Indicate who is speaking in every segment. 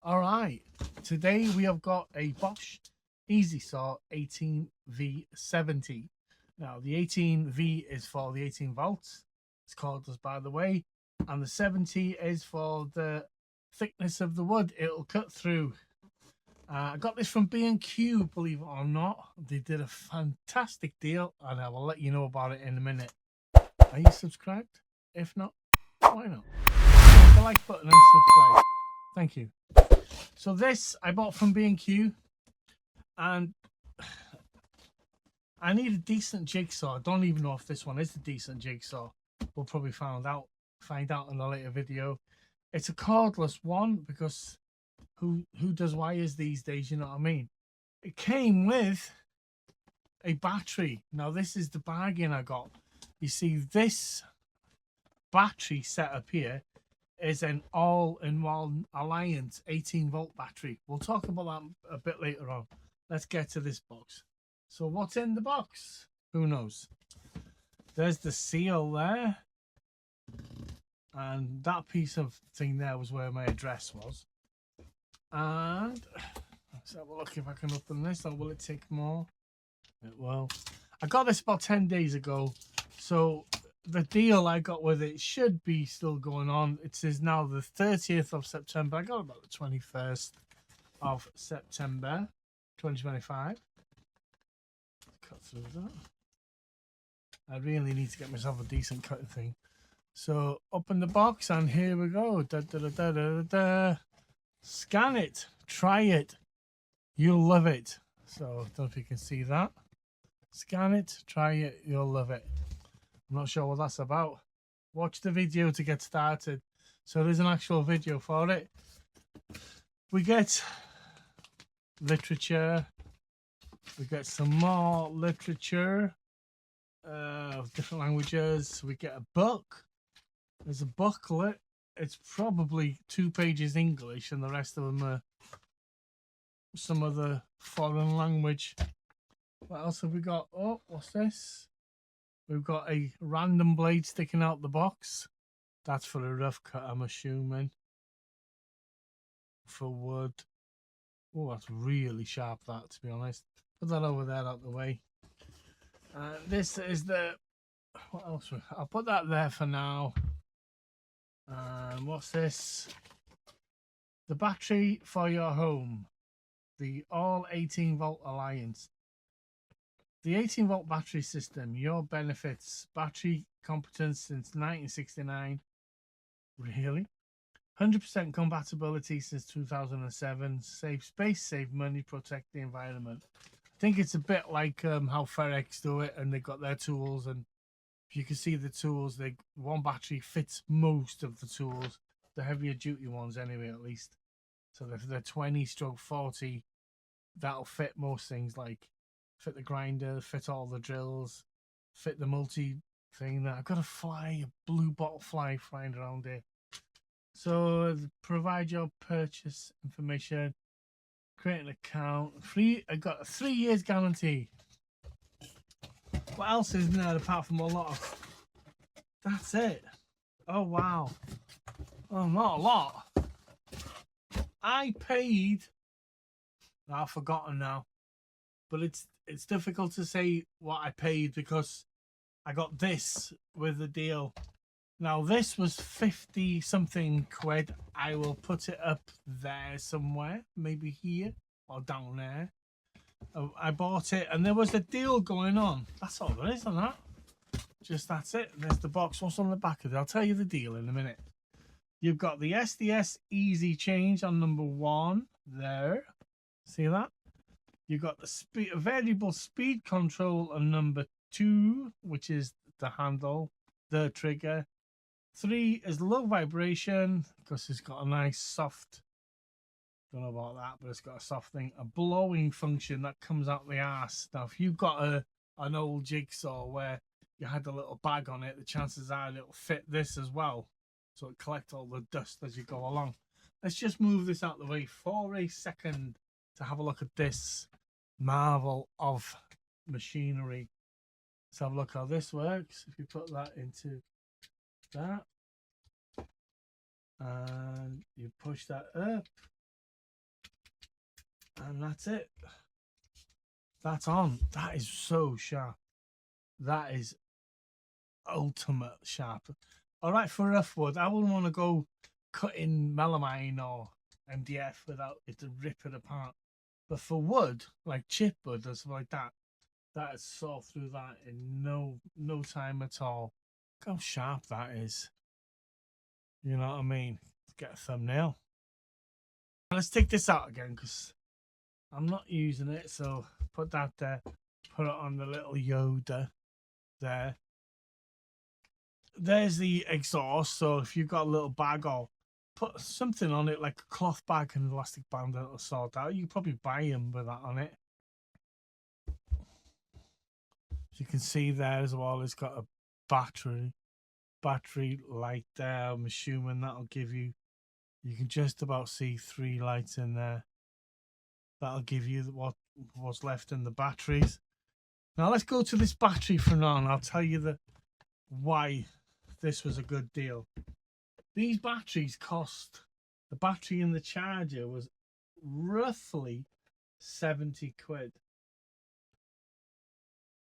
Speaker 1: All right, today we have got a Bosch EasySaw 18V-70. Now, the 18V is for the 18 volts. It's cordless, by the way. And the 70 is for the thickness of the wood it'll cut through. I got this from B&Q, believe it or not. They did a fantastic deal, and I will let you know about it in a minute. Are you subscribed? If not, why not? Hit the like button and subscribe. Thank you. So this I bought from B&Q, and I need a decent jigsaw. I don't even know if this one is a decent jigsaw. We'll probably find out in a later video. It's a cordless one because who does wires these days, you know what I mean? It came with a battery. Now this is the bargain I got. You see, this battery setup here is an all-in-one Alliance 18-volt battery. We'll talk about that a bit later on. Let's get to this box. So what's in the box? Who knows? There's the seal there. And that piece of thing there was where my address was. And let's have a look if I can open this, or will it take more? It will. I got this about 10 days ago. So the deal I got with it should be still going on. It is now the 30th of September. I got about the 21st of September 2025. Cut through that. I really need to get myself a decent cutting thing. So open the box and here we go. Da, da, da, da, da, da. Scan it. Try it. You'll love it. So I don't know if you can see that. Scan it. Try it. You'll love it. I'm not sure what that's about. Watch the video to get started. So there's an actual video for it. We get literature. We get some more literature of different languages. We get a book. There's a booklet. It's probably 2 pages English and the rest of them are some other foreign language. What else have we got? Oh, what's this? We've got a random blade sticking out the box. That's for a rough cut, I'm assuming. For wood. Oh, that's really sharp, that, to be honest. Put that over there out the way. This is the... What else? I'll put that there for now. And what's this? The battery for your home. The all 18-volt Alliance. The 18-volt battery system, your benefits, battery competence since 1969. Really? 100% compatibility since 2007. Save space, save money, protect the environment. I think it's a bit like how FedEx do it, and they got their tools. And if you can see the tools, one battery fits most of the tools, the heavier duty ones anyway, at least. So if they're 20/40, that'll fit most things, like fit the grinder, fit all the drills, fit the multi thing. I've got a blue bottle fly flying around here. So provide your purchase information, create an account, I got a 3 years guarantee. What else is in there apart from a lot of... That's it. Oh wow. Oh, not a lot. I paid... I've forgotten now. But it's difficult to say what I paid because I got this with the deal. Now this was 50 something quid. I will put it up there somewhere, maybe here or down there. I bought it and there was a deal going on. That's all there is on that. Just that's it. There's the box. What's on the back of it? I'll tell you the deal in a minute. You've got the SDS easy change on number 1 there. See that? You've got the variable speed control on number 2, which is the handle, the trigger. 3 is low vibration because it's got a nice soft, don't know about that, but it's got a soft thing, a blowing function that comes out the arse. Now, if you've got an old jigsaw where you had a little bag on it, the chances are it'll fit this as well. So it collects all the dust as you go along. Let's just move this out the way for a second to have a look at this marvel of machinery. Let's have a look how this works. If you put that into that and you push that up, And that's it. That's on. That is so sharp. That is ultimate sharp. All right, for rough wood, I wouldn't want to go cutting melamine or MDF without it to rip it apart. But for wood, like chip wood or something like that, that is saw through that in no time at all. Look how sharp that is. You know what I mean? Let's get a thumbnail. Let's take this out again because I'm not using it. So put that there. Put it on the little Yoda there. There's the exhaust. So if you've got a little bag, or put something on it like a cloth bag and elastic band that'll sort out. You can probably buy them with that on it. As you can see there as well, it's got a battery light there. I'm assuming that'll give you can just about see 3 lights in there. That'll give you what's left in the batteries. Now let's go to this battery for now, and I'll tell you why this was a good deal. These batteries cost, the battery and the charger was roughly 70 quid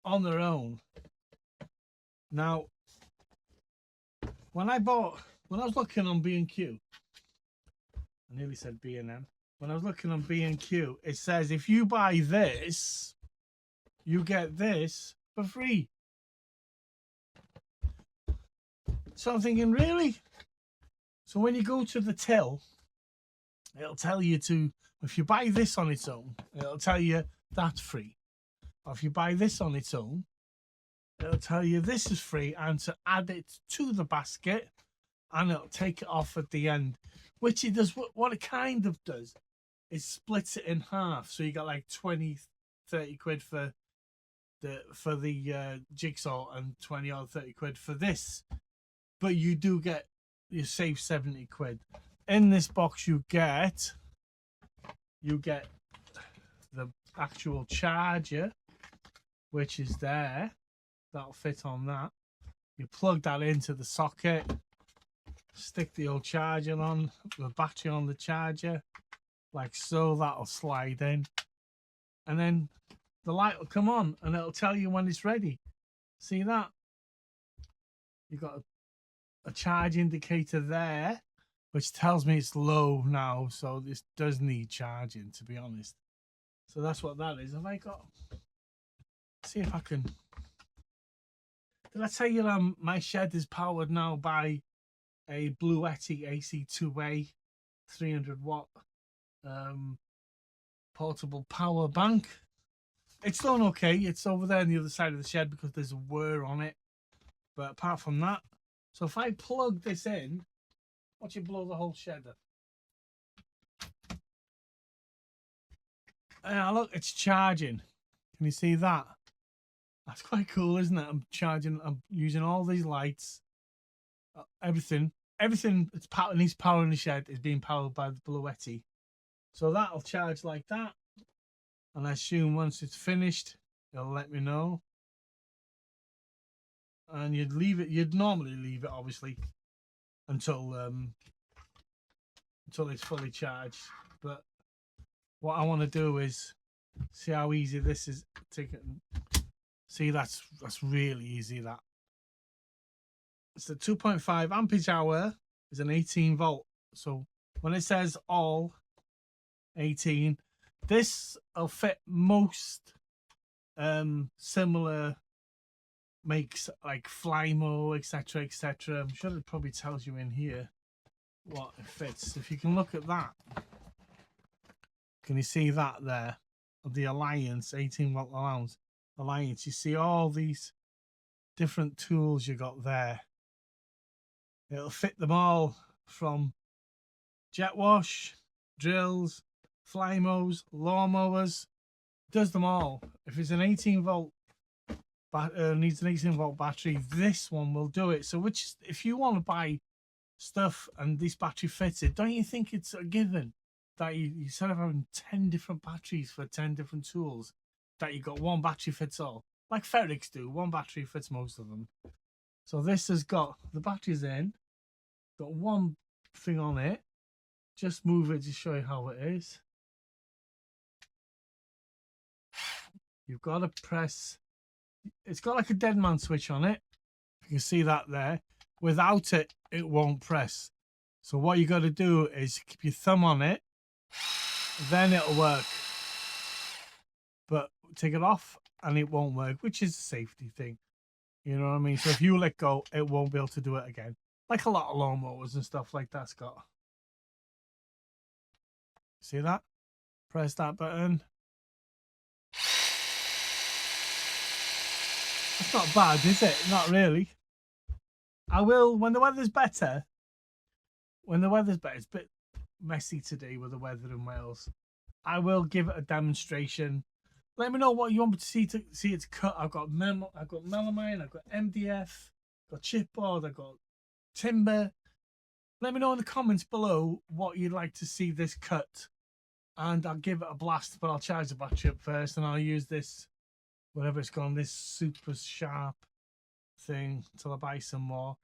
Speaker 1: on their own. Now, when I was looking on B&Q, I nearly said B&M. When I was looking on B&Q, it says if you buy this, you get this for free. So I'm thinking, really? So when you go to the till, it'll tell you if you buy this on its own, it'll tell you that's free. Or if you buy this on its own, it'll tell you this is free, and to add it to the basket, and it'll take it off at the end. Which it does, what it kind of does, is splits it in half. So you got like 20, 30 quid for the jigsaw and 20 or 30 quid for this. But you save 70 quid. In this box you get the actual charger, which is there. That'll fit on that. You plug that into the socket, stick the old charger on, the battery on the charger, like so. That'll slide in, and then the light will come on and it'll tell you when it's ready. See that? You've got a charge indicator there, which tells me it's low now, so this does need charging, to be honest. So that's what that is. Have I got, see if I can, did I tell you my shed is powered now by a Bluetti AC2A 300 watt portable power bank? It's done okay. It's over there on the other side of the shed because there's a whir on it. But apart from that, so if I plug this in, watch it blow the whole shed up. And look, it's charging. Can you see that? That's quite cool, isn't it? I'm using all these lights. Everything that's needs power in the shed is being powered by the Bluetti. So that'll charge like that. And I assume once it's finished, it'll let me know. And you'd normally leave it obviously until it's fully charged. But what I want to do is see how easy this is. See, that's really easy. That it's a 2.5 ampage hour. Is an 18 volt. So when it says all 18, this will fit most similar makes like Flymo, etc, etc. I'm sure it probably tells you in here what it fits. If you can look at that, can you see that there? The Alliance 18 volt Alliance. You see all these different tools you got there. It'll fit them all, from jet wash, drills, Flymos, lawnmowers. Does them all. If it's an 18 volt needs an 18 volt battery, this one will do it. So if you want to buy stuff and this battery fits it, don't you think it's a given that you instead of having 10 different batteries for 10 different tools, that you got one battery fits all, like Ferrics do? One battery fits most of them. So this has got the batteries in, got one thing on it. Just move it to show you how it is. you've got to press. It's got like a dead man switch on it. You can see that there. Without it, it won't press. So what you got to do is keep your thumb on it, then it'll work. But take it off and it won't work, which is a safety thing. You know what I mean? So if you let go, it won't be able to do it again. Like a lot of lawnmowers and stuff like that's got. See that? Press that button. That's not bad, is it? Not really. I will, when the weather's better, it's a bit messy today with the weather in Wales, I will give it a demonstration. Let me know what you want me to see it's cut. I've got melamine, I've got MDF, I've got chipboard, I've got timber. Let me know in the comments below what you'd like to see this cut, and I'll give it a blast. But I'll charge the battery up first, and I'll use this, whatever it's called, this super sharp thing until I buy some more.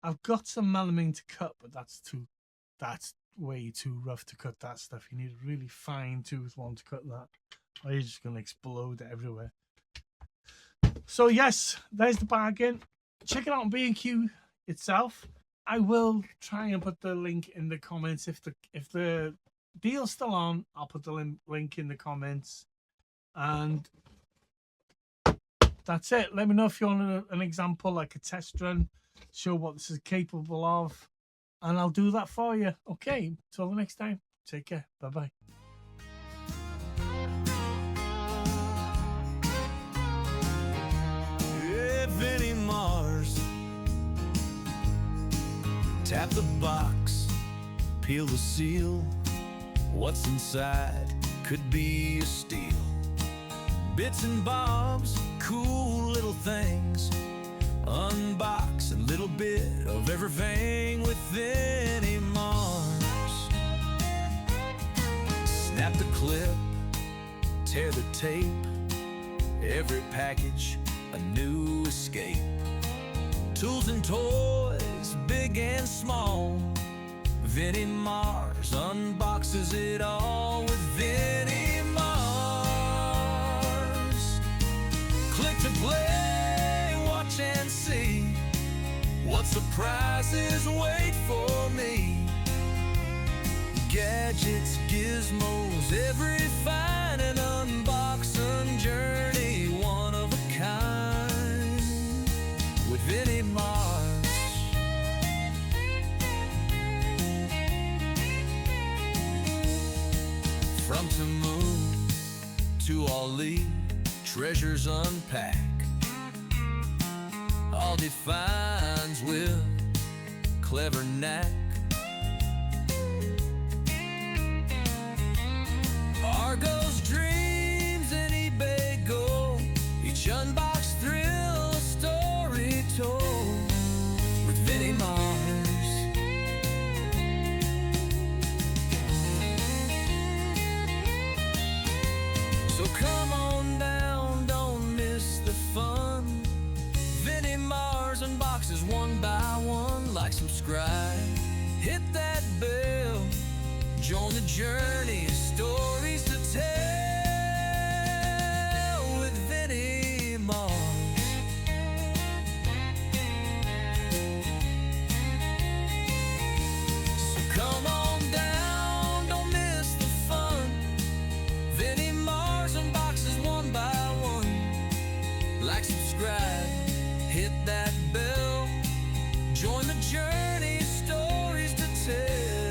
Speaker 1: I've got some melamine to cut, but that's way too rough to cut that stuff. You need a really fine tooth one to cut that, or you're just going to explode everywhere. So yes, there's the bargain. Check it out on B&Q itself. I will try and put the link in the comments. If the deal's still on, I'll put the link in the comments. And that's it. Let me know if you want an example, like a test run, show what this is capable of, and I'll do that for you. Okay, till the next time, take care. Bye-bye.
Speaker 2: Vinnie Mars. Tap the box, peel the seal. What's inside could be a steal. Bits and bobs, cool little things. Unbox a little bit of everything with Vinnie Mars. Snap the clip, tear the tape. Every package a new escape. Tools and toys, big and small. Vinnie Mars unboxes it all with Vinnie Mars. Click to play, watch and see what surprises wait for me. Gadgets, gizmos, every find and unboxing journey, one of a kind with Vinnie Mars. From to moon to Ali, treasures unpack, all defines with clever knack. Argos, dreams, and eBay gold, each unboxed thrill, a story told with Vinnie Mars. So come on down, don't miss the fun. Vinnie Mars unboxes one by one. Like, subscribe, hit that bell, join the journey, stories to tell with Vinnie Mars. So come on down, don't miss the fun. Vinnie Mars unboxes one by one. Like, subscribe, hit that bell, join the journey, stories to tell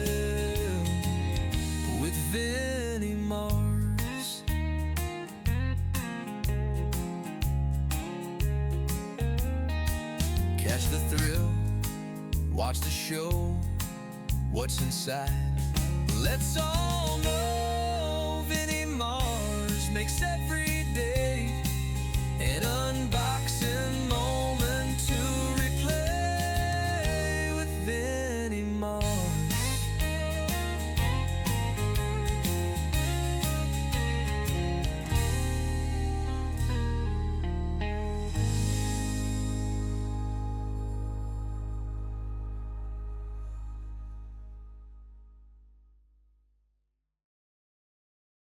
Speaker 2: with Vinnie Mars. Catch the thrill, watch the show, what's inside, let's all know.